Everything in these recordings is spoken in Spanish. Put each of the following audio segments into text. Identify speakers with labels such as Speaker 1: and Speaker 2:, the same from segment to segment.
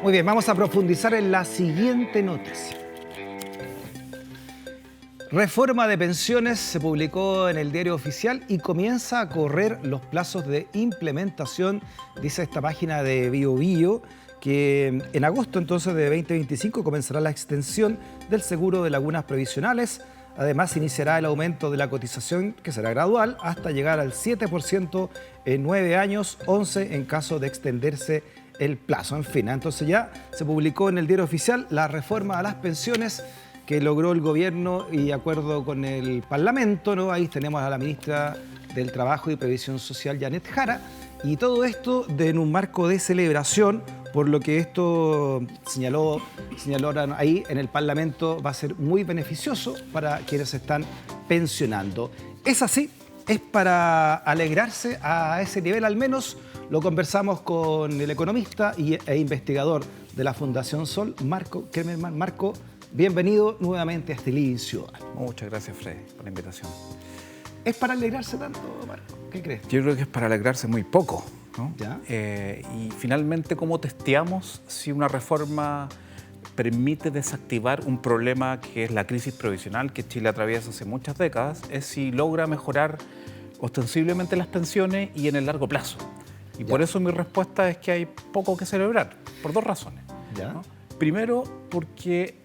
Speaker 1: Muy bien, vamos a profundizar en la siguiente noticia. Reforma de pensiones se publicó en el Diario Oficial y comienza a correr los plazos de implementación, dice esta página de BioBio, que en agosto entonces de 2025 comenzará la extensión del seguro de lagunas previsionales. Además, iniciará el aumento de la cotización, que será gradual, hasta llegar al 7% en 9 años, 11 en caso de extenderse el plazo. En fin, entonces ya se publicó en el Diario Oficial la reforma a las pensiones que logró el gobierno y de acuerdo con el Parlamento, ¿no? Ahí tenemos a la ministra del Trabajo y Previsión Social, Janet Jara, y todo esto en un marco de celebración, por lo que esto señalaron ahí en el Parlamento va a ser muy beneficioso para quienes se están pensionando. Es así, es para alegrarse a ese nivel al menos. Lo conversamos con el economista e investigador de la Fundación Sol, Marco Kremerman. Marco, bienvenido nuevamente a este Living Ciudadano.
Speaker 2: Muchas gracias, Freddy, por la invitación.
Speaker 1: ¿Es para alegrarse tanto, Marco? ¿Qué crees?
Speaker 2: Yo creo que es para alegrarse muy poco, ¿no?
Speaker 1: ¿Ya?
Speaker 2: Y finalmente, ¿cómo testeamos si una reforma permite desactivar un problema que es la crisis provisional que Chile atraviesa hace muchas décadas? Es si logra mejorar ostensiblemente las pensiones y en el largo plazo. Y por eso mi respuesta es que hay poco que celebrar, por dos razones, ¿no? Primero, porque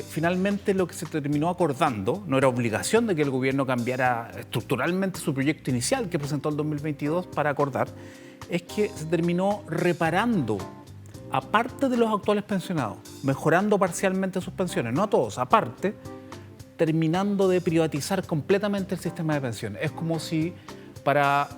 Speaker 2: finalmente lo que se terminó acordando, no era obligación de que el gobierno cambiara estructuralmente su proyecto inicial que presentó el 2022 para acordar, es que se terminó reparando aparte de los actuales pensionados, mejorando parcialmente sus pensiones, no a todos, aparte, terminando de privatizar completamente el sistema de pensiones. Es como si para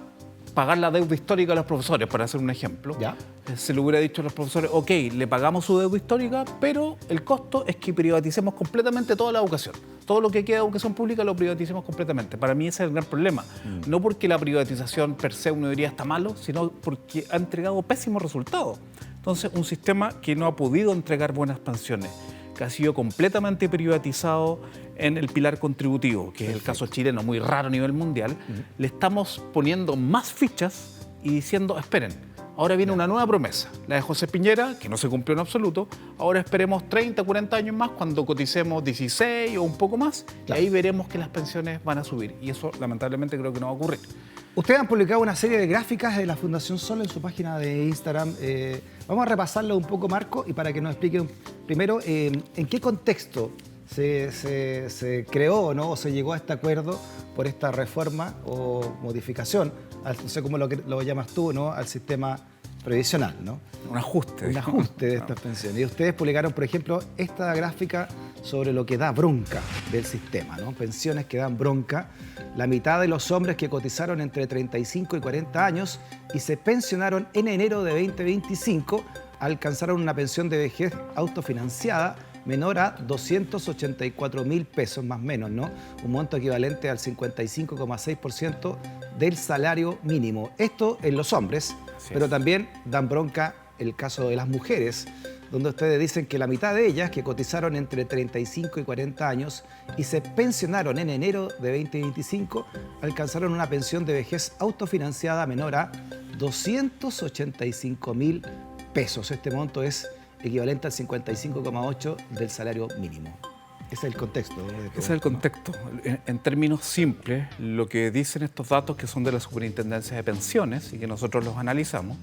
Speaker 2: pagar la deuda histórica a los profesores, para hacer un ejemplo,
Speaker 1: ¿ya?
Speaker 2: Se le hubiera dicho a los profesores, ok, le pagamos su deuda histórica, pero el costo es que privaticemos completamente toda la educación. Todo lo que queda de educación pública lo privaticemos completamente. Para mí ese es el gran problema. No porque la privatización per se uno diría está malo, sino porque ha entregado pésimos resultados. Entonces, un sistema que no ha podido entregar buenas pensiones, que ha sido completamente privatizado en el pilar contributivo, que es el caso chileno, muy raro a nivel mundial, le estamos poniendo más fichas y diciendo, esperen, ahora viene una nueva promesa, la de José Piñera, que no se cumplió en absoluto, ahora esperemos 30, 40 años más cuando coticemos 16 o un poco más, y ahí veremos que las pensiones van a subir, y eso lamentablemente creo que no va a ocurrir.
Speaker 1: Ustedes han publicado una serie de gráficas de la Fundación Sol en su página de Instagram. Vamos a repasarlo un poco, Marco, y para que nos expliquen primero en qué contexto se creó, ¿no? O se llegó a este acuerdo por esta reforma o modificación, no sé cómo lo llamas tú, ¿no? Al sistema previsional, ¿no?
Speaker 2: Un ajuste.
Speaker 1: Un ajuste de estas pensiones. Y ustedes publicaron, por ejemplo, esta gráfica sobre lo que da bronca del sistema, ¿no? Pensiones que dan bronca. La mitad de los hombres que cotizaron entre 35 y 40 años y se pensionaron en enero de 2025 alcanzaron una pensión de vejez autofinanciada menor a 284.000 pesos, más o menos, ¿no? Un monto equivalente al 55,6% del salario mínimo. Esto en los hombres, pero también dan bronca el caso de las mujeres, donde ustedes dicen que la mitad de ellas que cotizaron entre 35 y 40 años y se pensionaron en enero de 2025 alcanzaron una pensión de vejez autofinanciada menor a 285.000 pesos. Este monto es equivalente al 55,8% del salario mínimo. Ese es el contexto.
Speaker 2: Ese es el contexto. En términos simples, lo que dicen estos datos que son de la Superintendencia de Pensiones y que nosotros los analizamos,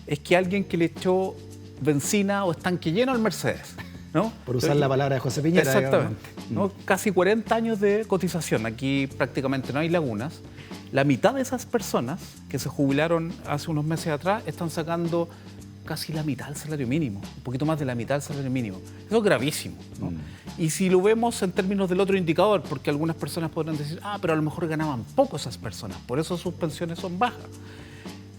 Speaker 2: es que alguien que le echó benzina o estanque lleno al Mercedes, ¿no?
Speaker 1: Por usar la palabra de José Piñera.
Speaker 2: Exactamente. ¿No? Casi 40 años de cotización. Aquí prácticamente no hay lagunas. La mitad de esas personas que se jubilaron hace unos meses atrás están sacando casi la mitad del salario mínimo, un poquito más de la mitad del salario mínimo. Eso es gravísimo, ¿no? Y si lo vemos en términos del otro indicador, porque algunas personas podrán decir, pero a lo mejor ganaban poco esas personas, por eso sus pensiones son bajas.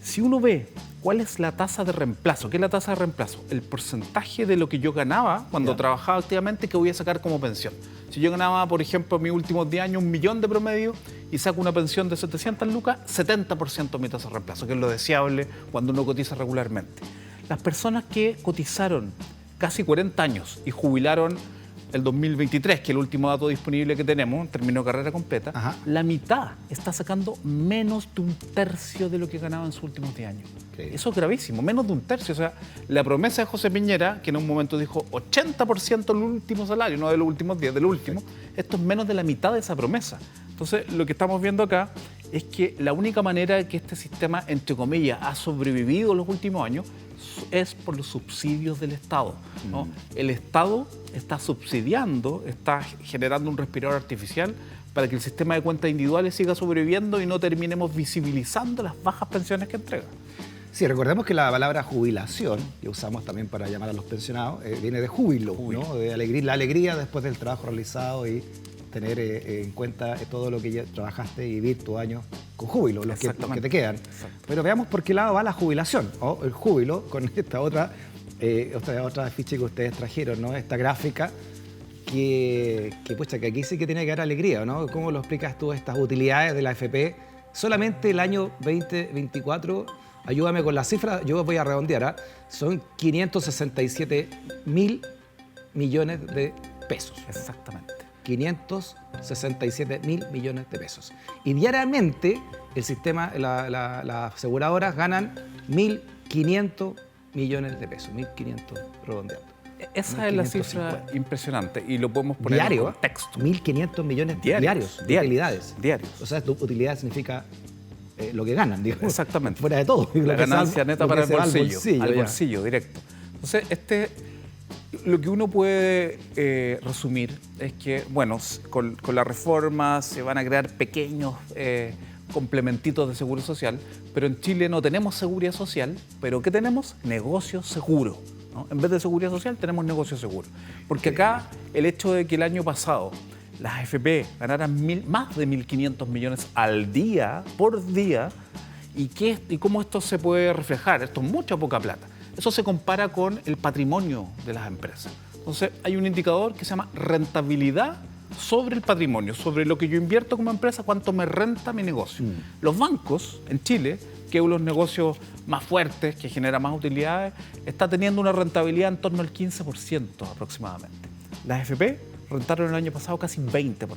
Speaker 2: Si uno ve cuál es la tasa de reemplazo, ¿qué es la tasa de reemplazo? El porcentaje de lo que yo ganaba cuando trabajaba activamente que voy a sacar como pensión. Si yo ganaba, por ejemplo, en mis últimos 10 años 1 millón de promedio y saco una pensión de 700 lucas, 70% de mi tasa de reemplazo, que es lo deseable cuando uno cotiza regularmente. Las personas que cotizaron casi 40 años y jubilaron el 2023, que es el último dato disponible que tenemos, terminó carrera completa,
Speaker 1: Ajá.
Speaker 2: la mitad está sacando menos de un tercio de lo que ganaba en sus últimos 10 años.
Speaker 1: Increíble.
Speaker 2: Eso es gravísimo, menos de un tercio. O sea, la promesa de José Piñera, que en un momento dijo 80% del último salario, no de los últimos 10, del último, esto es menos de la mitad de esa promesa. Entonces, lo que estamos viendo acá es que la única manera de que este sistema, entre comillas, ha sobrevivido en los últimos años es por los subsidios del Estado, ¿no? El Estado está subsidiando, está generando un respirador artificial para que el sistema de cuentas individuales siga sobreviviendo y no terminemos visibilizando las bajas pensiones que entrega.
Speaker 1: Sí, recordemos que la palabra jubilación, que usamos también para llamar a los pensionados, viene de júbilo, ¿no? De alegría, la alegría después del trabajo realizado y tener en cuenta todo lo que ya trabajaste y vivir tus años con júbilo, los que te quedan.
Speaker 2: Exacto.
Speaker 1: Pero veamos por qué lado va la jubilación, o el júbilo, con esta otra ficha que ustedes trajeron, ¿no? Esta gráfica que aquí sí que tiene que dar alegría, ¿no? ¿Cómo lo explicas tú estas utilidades de la AFP? Solamente el año 2024, ayúdame con la cifra, yo voy a redondear, ¿ah? Son 567 mil millones de pesos.
Speaker 2: Exactamente.
Speaker 1: 567 mil millones de pesos. Y diariamente el sistema, las aseguradoras ganan 1.500 millones de pesos, 1.500 redondeando.
Speaker 2: Esa es la cifra impresionante y lo podemos poner en contexto.
Speaker 1: 1.500 millones diarios de utilidades.
Speaker 2: Diarios.
Speaker 1: O sea, tu utilidad significa lo que ganan, digamos.
Speaker 2: Exactamente.
Speaker 1: Fuera de todo.
Speaker 2: La ganancia neta para el bolsillo, al
Speaker 1: ya.
Speaker 2: bolsillo directo. Entonces, lo que uno puede resumir es que, bueno, con la reforma se van a crear pequeños complementitos de seguro social, pero en Chile no tenemos seguridad social, pero ¿qué tenemos? Negocio seguro, ¿no? En vez de seguridad social tenemos negocio seguro. Porque acá el hecho de que el año pasado las AFP ganaran más de 1.500 millones al día, por día, ¿y cómo esto se puede reflejar? Esto es mucha poca plata. Eso se compara con el patrimonio de las empresas. Entonces, hay un indicador que se llama rentabilidad sobre el patrimonio, sobre lo que yo invierto como empresa, cuánto me renta mi negocio. Los bancos en Chile, que es uno de los negocios más fuertes, que genera más utilidades, está teniendo una rentabilidad en torno al 15% aproximadamente. Las AFP rentaron el año pasado casi 20%.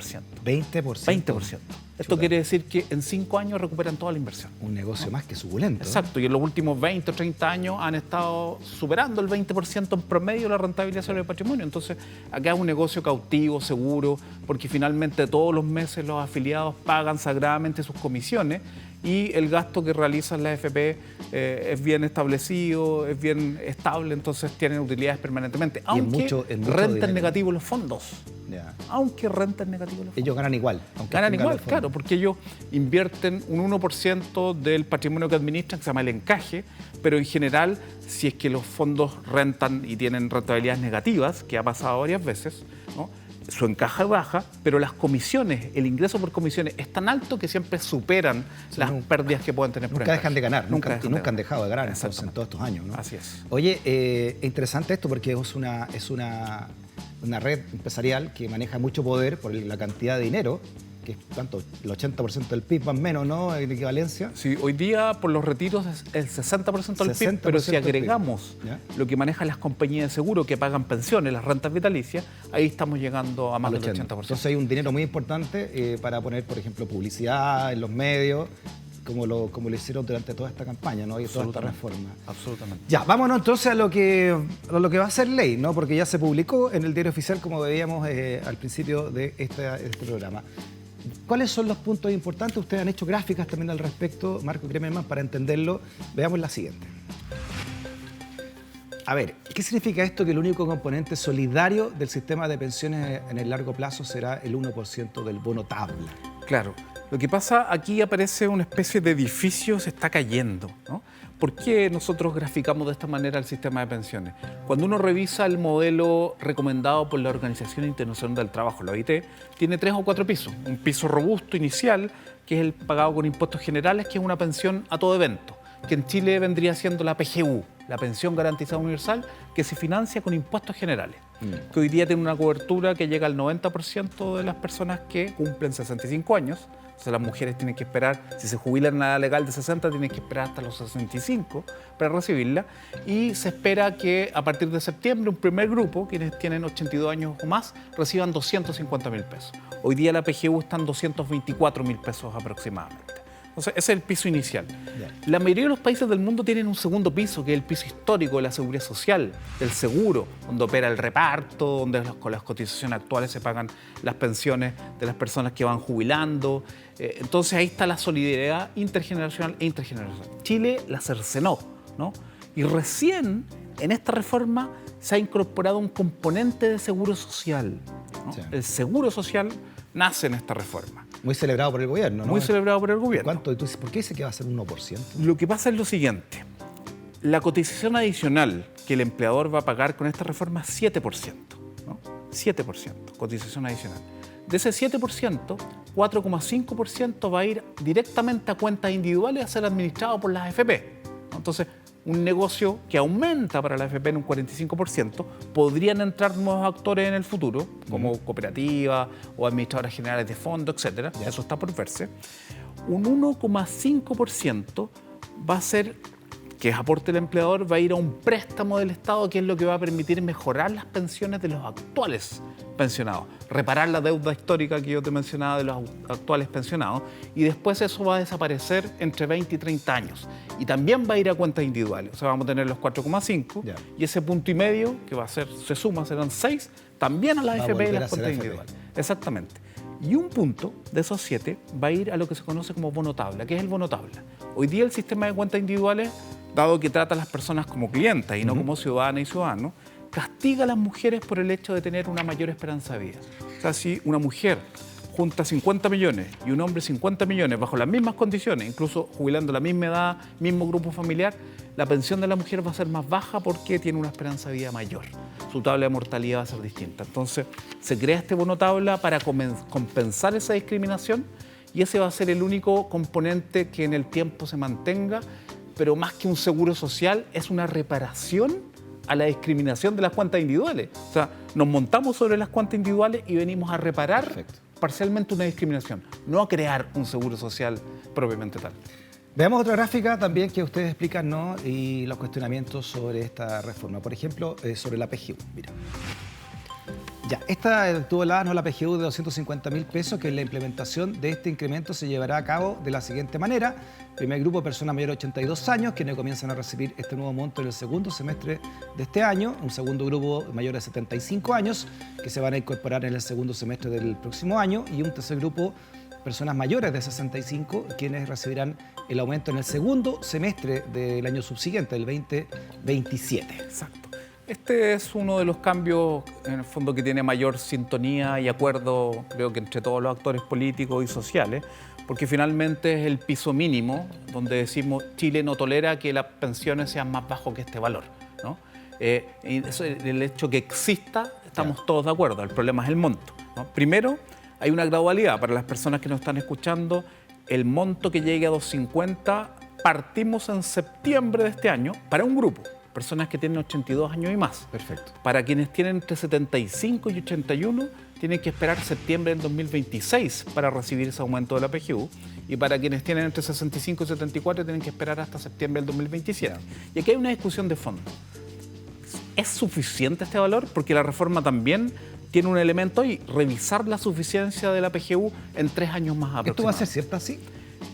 Speaker 1: 20%.
Speaker 2: 20%. Esto quiere decir que en 5 años recuperan toda la inversión.
Speaker 1: Un negocio más que suculento.
Speaker 2: Exacto, y en los últimos 20 o 30 años han estado superando el 20% en promedio la rentabilidad sobre el patrimonio. Entonces, acá es un negocio cautivo, seguro, porque finalmente todos los meses los afiliados pagan sagradamente sus comisiones y el gasto que realizan las AFP es bien establecido, es bien estable, entonces tienen utilidades permanentemente. Aunque renten negativo los fondos.
Speaker 1: Ya.
Speaker 2: Aunque renten negativo los fondos.
Speaker 1: Ellos ganan igual.
Speaker 2: Ganan igual, claro, porque ellos invierten un 1% del patrimonio que administran, que se llama el encaje, pero en general, si es que los fondos rentan y tienen rentabilidades negativas, que ha pasado varias veces, ¿no? Su encaje baja, pero las comisiones, el ingreso por comisiones es tan alto que siempre superan las pérdidas que pueden tener por
Speaker 1: Nunca dejan de ganar, nunca han dejado de ganar en todos estos años, ¿no?
Speaker 2: Así es.
Speaker 1: Oye, interesante esto porque es una red empresarial que maneja mucho poder por la cantidad de dinero, que es tanto, el 80% del PIB más o menos, ¿no? En equivalencia.
Speaker 2: Sí, hoy día por los retiros es el 60% del PIB, pero si agregamos lo que manejan las compañías de seguro que pagan pensiones, las rentas vitalicias, ahí estamos llegando a más del 80%.
Speaker 1: Entonces hay un dinero muy importante para poner, por ejemplo, publicidad en los medios, como lo hicieron durante toda esta campaña, ¿no? Y toda esta reforma.
Speaker 2: Absolutamente.
Speaker 1: Ya, vámonos entonces a lo que va a ser ley, ¿no? Porque ya se publicó en el diario oficial, como veíamos al principio de este programa. ¿Cuáles son los puntos importantes? Ustedes han hecho gráficas también al respecto, Marco Kremerman, para entenderlo. Veamos la siguiente. A ver, ¿qué significa esto? Que el único componente solidario del sistema de pensiones en el largo plazo será el 1% del bono tabla.
Speaker 2: Claro. Lo que pasa, aquí aparece una especie de edificio, se está cayendo, ¿no? ¿Por qué nosotros graficamos de esta manera el sistema de pensiones? Cuando uno revisa el modelo recomendado por la Organización Internacional del Trabajo, la OIT, tiene 3 o 4 pisos. Un piso robusto inicial, que es el pagado con impuestos generales, que es una pensión a todo evento, que en Chile vendría siendo la PGU, la Pensión Garantizada Universal, que se financia con impuestos generales. que hoy día tiene una cobertura que llega al 90% de las personas que cumplen 65 años. O sea, las mujeres tienen que esperar, si se jubilan a la edad legal de 60, tienen que esperar hasta los 65 para recibirla. Y se espera que a partir de septiembre un primer grupo, quienes tienen 82 años o más, reciban 250.000 pesos. Hoy día la PGU está en 224.000 pesos aproximadamente. Entonces, ese es el piso inicial. La mayoría de los países del mundo tienen un segundo piso, que es el piso histórico de la seguridad social, del seguro, donde opera el reparto, donde con las cotizaciones actuales se pagan las pensiones de las personas que van jubilando. Entonces, ahí está la solidaridad intergeneracional e intergeneracional. Chile la cercenó, ¿no? Y recién en esta reforma se ha incorporado un componente de seguro social, ¿no? Sí. El seguro social nace en esta reforma.
Speaker 1: Muy celebrado por el gobierno, ¿no?
Speaker 2: Muy celebrado por el gobierno.
Speaker 1: ¿Cuánto? Entonces, ¿por qué dice que va a ser un 1%?
Speaker 2: Lo que pasa es lo siguiente. La cotización adicional que el empleador va a pagar con esta reforma es 7%, ¿no? 7%, cotización adicional. De ese 7%, 4,5% va a ir directamente a cuentas individuales a ser administrado por las AFP, ¿no? Entonces, un negocio que aumenta para la AFP en un 45%, podrían entrar nuevos actores en el futuro, como cooperativas o administradoras generales de fondos, etc. Eso está por verse. Un 1,5% va a ser, que es aporte del empleador, va a ir a un préstamo del Estado, que es lo que va a permitir mejorar las pensiones de los actuales pensionados, reparar la deuda histórica que yo te mencionaba de los actuales pensionados, y después eso va a desaparecer entre 20 y 30 años. Y también va a ir a cuentas individuales. O sea, vamos a tener los 4,5 y ese punto y medio, que va a ser, se suma, serán 6, también a la AFP y las cuentas individuales. Exactamente. Y un punto de esos 7 va a ir a lo que se conoce como bono tabla. ¿Qué es el bono tabla? Hoy día el sistema de cuentas individuales, dado que trata a las personas como clientas y no como ciudadanas y ciudadanos, castiga a las mujeres por el hecho de tener una mayor esperanza de vida. O sea, si una mujer junta 50 millones y un hombre 50 millones bajo las mismas condiciones, incluso jubilando a la misma edad, mismo grupo familiar, la pensión de la mujer va a ser más baja porque tiene una esperanza de vida mayor. Su tabla de mortalidad va a ser distinta. Entonces, se crea este bono tabla para compensar esa discriminación, y ese va a ser el único componente que en el tiempo se mantenga, pero más que un seguro social, es una reparación a la discriminación de las cuentas individuales. O sea, nos montamos sobre las cuentas individuales y venimos a reparar parcialmente una discriminación, no a crear un seguro social propiamente tal.
Speaker 1: Veamos otra gráfica también que ustedes explican, ¿no? Y los cuestionamientos sobre esta reforma. Por ejemplo, sobre la PGU. Mira. Ya, esta tuvo la PGU de 250.000 pesos, que la implementación de este incremento se llevará a cabo de la siguiente manera. Primer grupo, personas mayores de 82 años, quienes comienzan a recibir este nuevo monto en el segundo semestre de este año. Un segundo grupo, mayor de 75 años, que se van a incorporar en el segundo semestre del próximo año. Y un tercer grupo, personas mayores de 65, quienes recibirán el aumento en el segundo semestre del año subsiguiente, el 2027.
Speaker 2: Exacto. Este es uno de los cambios, en el fondo, que tiene mayor sintonía y acuerdo, creo que entre todos los actores políticos y sociales, porque finalmente es el piso mínimo donde decimos Chile no tolera que las pensiones sean más bajos que este valor, ¿no? Y eso, el hecho que exista, estamos todos de acuerdo, el problema es el monto, ¿no? Primero, hay una gradualidad para las personas que nos están escuchando. El monto que llegue a 250, partimos en septiembre de este año para un grupo. Personas que tienen 82 años y más.
Speaker 1: Perfecto.
Speaker 2: Para quienes tienen entre 75 y 81, tienen que esperar septiembre del 2026 para recibir ese aumento de la PGU. Y para quienes tienen entre 65 y 74, tienen que esperar hasta septiembre del 2027. Y aquí hay una discusión de fondo. ¿Es suficiente este valor? Porque la reforma también tiene un elemento y revisar la suficiencia de la PGU en 3 años más aproximadamente.
Speaker 1: ¿Esto va a ser siempre así?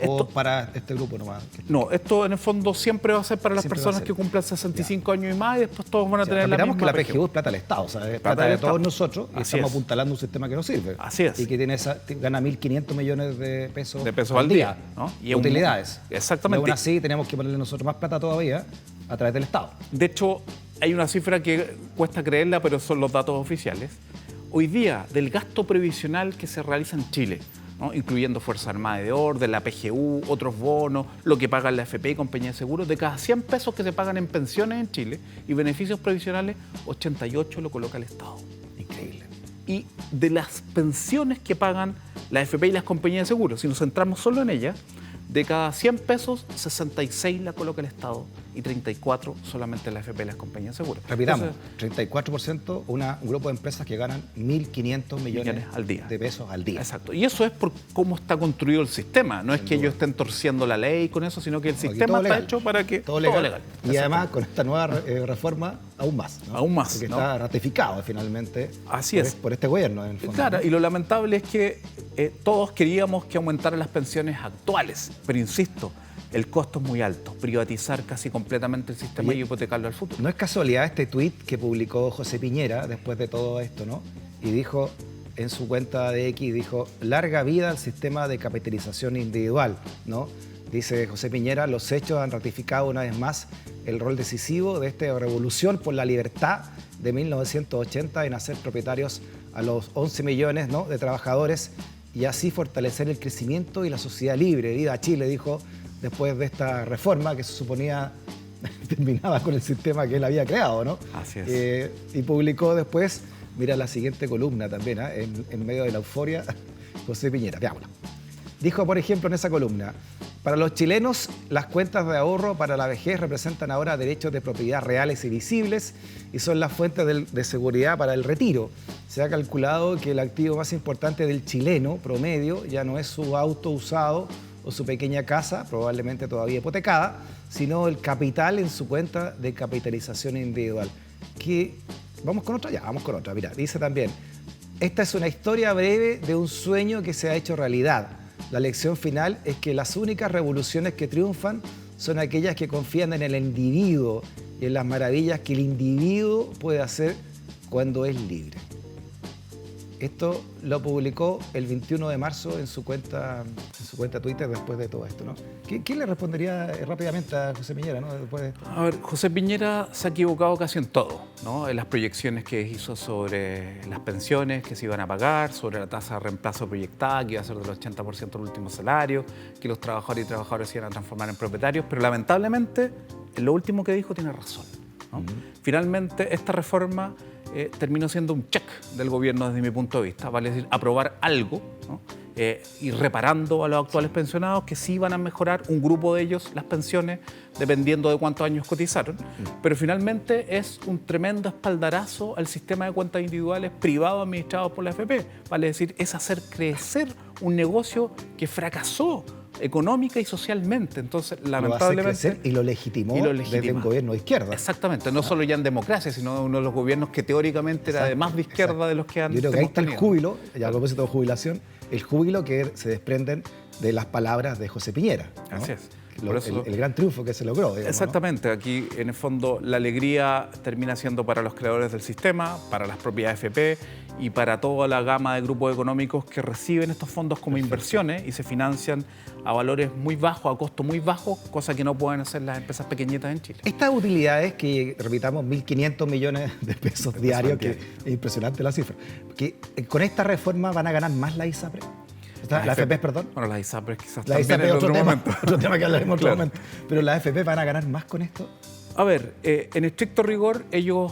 Speaker 1: ¿O para este grupo nomás?
Speaker 2: No, esto en el fondo siempre va a ser para las personas que cumplan 65 años y más, y después todos van a tener la misma
Speaker 1: que la PGU es plata del Estado, o sea, es plata de todos nosotros, y estamos apuntalando un sistema que no sirve.
Speaker 2: Así es.
Speaker 1: Y que gana 1.500 millones de pesos
Speaker 2: al día, ¿no?
Speaker 1: Y utilidades.
Speaker 2: Exactamente.
Speaker 1: Y aún así tenemos que ponerle nosotros más plata todavía a través del Estado.
Speaker 2: De hecho, hay una cifra que cuesta creerla, pero son los datos oficiales. Hoy día, del gasto previsional que se realiza en Chile, ¿no?, incluyendo Fuerza Armada de Orden, la PGU, otros bonos, lo que pagan la AFP y compañía de seguros, de cada 100 pesos que se pagan en pensiones en Chile y beneficios previsionales, 88 lo coloca el Estado.
Speaker 1: Increíble.
Speaker 2: Y de las pensiones que pagan la AFP y las compañías de seguros, si nos centramos solo en ellas, de cada 100 pesos, 66 la coloca el Estado y 34% solamente la AFP y las compañías seguras.
Speaker 1: Repitamos, 34% un grupo de empresas que ganan 1.500 millones
Speaker 2: al día.
Speaker 1: de pesos al día.
Speaker 2: Exacto. Y eso es por cómo está construido el sistema. No es que ellos estén torciendo la ley con eso, sino que el sistema está hecho para que
Speaker 1: todo legal. Y además con esta nueva reforma aún más. ¿no?
Speaker 2: Aún más.
Speaker 1: Porque está ratificado finalmente.
Speaker 2: Así es.
Speaker 1: Por este gobierno, en el fondo.
Speaker 2: Claro, y lo lamentable es que todos queríamos que aumentaran las pensiones actuales, pero insisto, el costo es muy alto, privatizar casi completamente el sistema y hipotecarlo al futuro.
Speaker 1: No es casualidad este tuit que publicó José Piñera después de todo esto, ¿no? Y dijo en su cuenta de X, dijo, larga vida al sistema de capitalización individual, ¿no? Dice José Piñera, los hechos han ratificado una vez más el rol decisivo de esta revolución por la libertad de 1980 en hacer propietarios a los 11 millones, ¿no?, de trabajadores y así fortalecer el crecimiento y la sociedad libre. Viva Chile, dijo, después de esta reforma que se suponía terminaba con el sistema que él había creado, ¿no?
Speaker 2: Así es.
Speaker 1: Y publicó después, mira la siguiente columna también, en medio de la euforia, José Piñera, veámosla. Dijo, por ejemplo, en esa columna, para los chilenos, las cuentas de ahorro para la vejez representan ahora derechos de propiedad reales y visibles y son las fuentes de seguridad para el retiro. Se ha calculado que el activo más importante del chileno promedio ya no es su auto usado o su pequeña casa, probablemente todavía hipotecada, sino el capital en su cuenta de capitalización individual. ¿Vamos con otra? Ya, vamos con otra. Mira, dice también, esta es una historia breve de un sueño que se ha hecho realidad. La lección final es que las únicas revoluciones que triunfan son aquellas que confían en el individuo y en las maravillas que el individuo puede hacer cuando es libre. Esto lo publicó el 21 de marzo en su cuenta Twitter después de todo esto, ¿no? ¿Qué le respondería rápidamente a José Piñera, ¿no?
Speaker 2: A ver, José Piñera se ha equivocado casi en todo, ¿no? En las proyecciones que hizo sobre las pensiones que se iban a pagar, sobre la tasa de reemplazo proyectada, que iba a ser del 80% del último salario, que los trabajadores y trabajadoras se iban a transformar en propietarios, pero lamentablemente en lo último que dijo tiene razón, ¿no? Finalmente, esta reforma terminó siendo un check del gobierno desde mi punto de vista, vale decir, aprobar algo, ¿no? Y reparando a los actuales pensionados que sí van a mejorar un grupo de ellos las pensiones dependiendo de cuántos años cotizaron, pero finalmente es un tremendo espaldarazo al sistema de cuentas individuales privados administrados por la AFP, vale decir, es hacer crecer un negocio que fracasó económica y socialmente. Entonces, lamentablemente...
Speaker 1: Lo hace crecer y lo legitimó desde un gobierno de izquierda.
Speaker 2: Exactamente, no solo ya en democracia, sino uno de los gobiernos que teóricamente era de más de izquierda de los que han...
Speaker 1: Yo creo que ahí está el júbilo, ya a propósito de jubilación, el júbilo que se desprenden de las palabras de José Piñera, ¿no?
Speaker 2: Así es.
Speaker 1: El gran triunfo que se logró, digamos,
Speaker 2: exactamente,
Speaker 1: ¿no?
Speaker 2: Aquí en el fondo la alegría termina siendo para los creadores del sistema, para las propias AFP y para toda la gama de grupos económicos que reciben estos fondos como inversiones y se financian a valores muy bajos, a costo muy bajo, cosa que no pueden hacer las empresas pequeñitas en Chile.
Speaker 1: Estas utilidades que, repitamos, 1.500 millones de pesos diarios, que es impresionante la cifra, que con esta reforma van a ganar más la ISAPRE. La AFP, perdón.
Speaker 2: Bueno, las ISAPRES quizás
Speaker 1: la
Speaker 2: también
Speaker 1: ISAPRE
Speaker 2: en
Speaker 1: otro
Speaker 2: momento.
Speaker 1: Otro tema que hablaremos en otro momento. Pero las AFP van a ganar más con esto.
Speaker 2: A ver, en estricto rigor, ellos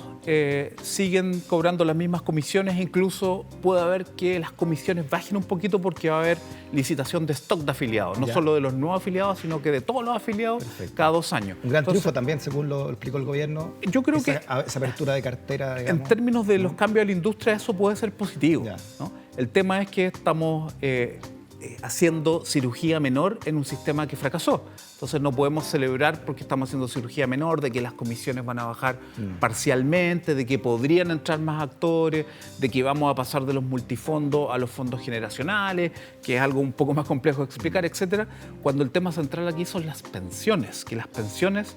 Speaker 2: siguen cobrando las mismas comisiones, incluso puede haber que las comisiones bajen un poquito porque va a haber licitación de stock de afiliados, no solo de los nuevos afiliados, sino que de todos los afiliados cada 2 años.
Speaker 1: Un gran triunfo también, según lo explicó el gobierno.
Speaker 2: Yo creo que
Speaker 1: esa apertura de cartera, digamos.
Speaker 2: En términos de los cambios a la industria, eso puede ser positivo, ¿no? El tema es que estamos haciendo cirugía menor en un sistema que fracasó. Entonces no podemos celebrar porque estamos haciendo cirugía menor, de que las comisiones van a bajar parcialmente, de que podrían entrar más actores, de que vamos a pasar de los multifondos a los fondos generacionales, que es algo un poco más complejo de explicar, etcétera, cuando el tema central aquí son las pensiones, que las pensiones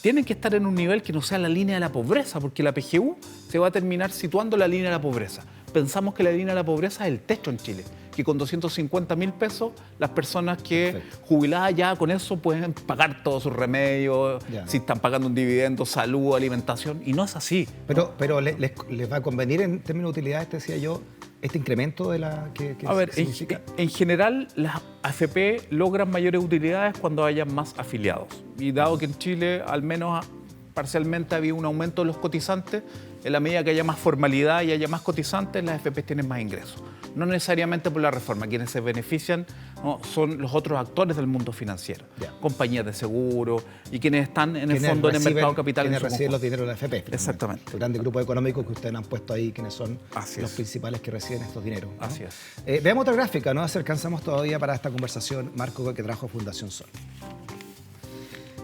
Speaker 2: tienen que estar en un nivel que no sea la línea de la pobreza, porque la PGU se va a terminar situando la línea de la pobreza. Pensamos que la línea de la pobreza es el techo en Chile, que con 250.000 pesos las personas que jubiladas ya con eso pueden pagar todos sus remedios, si están pagando un dividendo, salud, alimentación, y no es así.
Speaker 1: Pero les va a convenir en términos de utilidades, te decía yo, este incremento de la que
Speaker 2: a ver,
Speaker 1: significa.
Speaker 2: En general, las AFP logran mayores utilidades cuando haya más afiliados. Y dado que en Chile, al menos parcialmente, había un aumento de los cotizantes, en la medida que haya más formalidad y haya más cotizantes, las AFP tienen más ingresos. no necesariamente por la reforma. Quienes se benefician, ¿no?, son los otros actores del mundo financiero, compañías de seguro y quienes están en el fondo en el mercado capital.
Speaker 1: Quienes reciben los dineros de la AFP.
Speaker 2: Exactamente.
Speaker 1: El grande grupo económico que ustedes han puesto ahí, quienes son los principales que reciben estos dineros, ¿no?
Speaker 2: Así es.
Speaker 1: Veamos otra gráfica, ¿no? Alcanzamos todavía para esta conversación, Marco, que trajo Fundación Sol.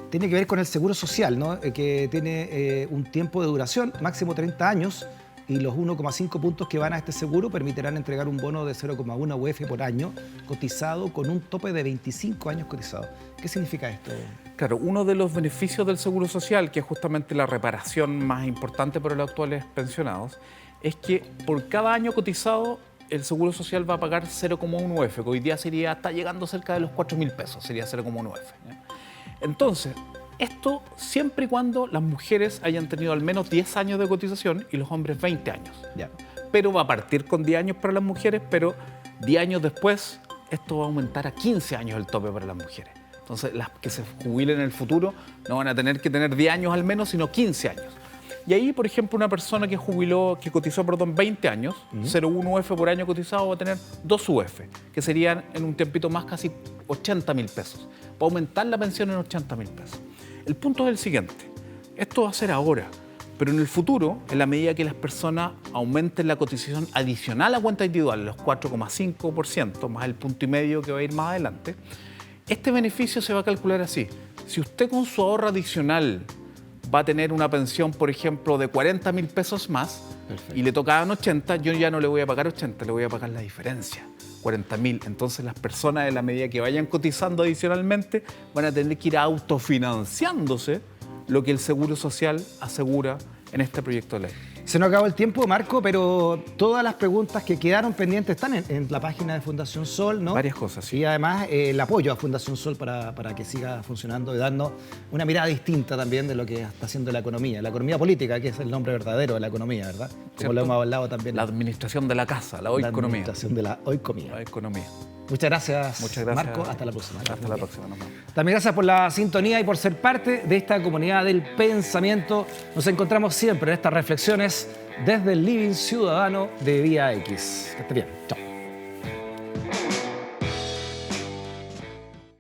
Speaker 1: Tiene que ver con el seguro social, ¿no? Que tiene un tiempo de duración, máximo 30 años, y los 1,5 puntos que van a este seguro permitirán entregar un bono de 0,1 UF por año cotizado con un tope de 25 años cotizado. ¿Qué significa esto?
Speaker 2: Claro, uno de los beneficios del seguro social, que es justamente la reparación más importante para los actuales pensionados, es que por cada año cotizado el seguro social va a pagar 0,1 UF, que hoy día está llegando cerca de los 4.000 pesos, sería 0,1 UF. Entonces, esto siempre y cuando las mujeres hayan tenido al menos 10 años de cotización y los hombres 20 años. Pero va a partir con 10 años para las mujeres, pero 10 años después esto va a aumentar a 15 años el tope para las mujeres. Entonces, las que se jubilen en el futuro no van a tener que tener 10 años al menos, sino 15 años. Y ahí, por ejemplo, una persona que cotizó 20 años, 0,1 UF por año cotizado, va a tener 2 UF, que serían en un tiempito más casi 80.000 pesos. Va a aumentar la pensión en 80.000 pesos. El punto es el siguiente: esto va a ser ahora, pero en el futuro, en la medida que las personas aumenten la cotización adicional a cuenta individual, los 4,5%, más el 1,5% que va a ir más adelante, este beneficio se va a calcular así. Si usted con su ahorro adicional va a tener una pensión, por ejemplo, de 40.000 pesos más, y le tocaban 80, yo ya no le voy a pagar 80, le voy a pagar la diferencia, 40.000. Entonces las personas, en la medida que vayan cotizando adicionalmente, van a tener que ir autofinanciándose lo que el Seguro Social asegura en este proyecto de ley.
Speaker 1: Se nos acabó el tiempo, Marco, pero todas las preguntas que quedaron pendientes están en la página de Fundación Sol, ¿no?
Speaker 2: Varias cosas, sí.
Speaker 1: Y además el apoyo a Fundación Sol para que siga funcionando y dando una mirada distinta también de lo que está haciendo la economía política, que es el nombre verdadero de la economía, ¿verdad? Como
Speaker 2: ¿cierto?
Speaker 1: lo hemos hablado también.
Speaker 2: La administración de la casa, la oiconomía.
Speaker 1: La administración de la oiconomía.
Speaker 2: La economía.
Speaker 1: Muchas gracias,
Speaker 2: Marco.
Speaker 1: Hasta la próxima.
Speaker 2: Hasta la próxima.
Speaker 1: También gracias por la sintonía y por ser parte de esta comunidad del pensamiento. Nos encontramos siempre en estas reflexiones desde el Living Ciudadano de Vía X. Que esté bien. Chao.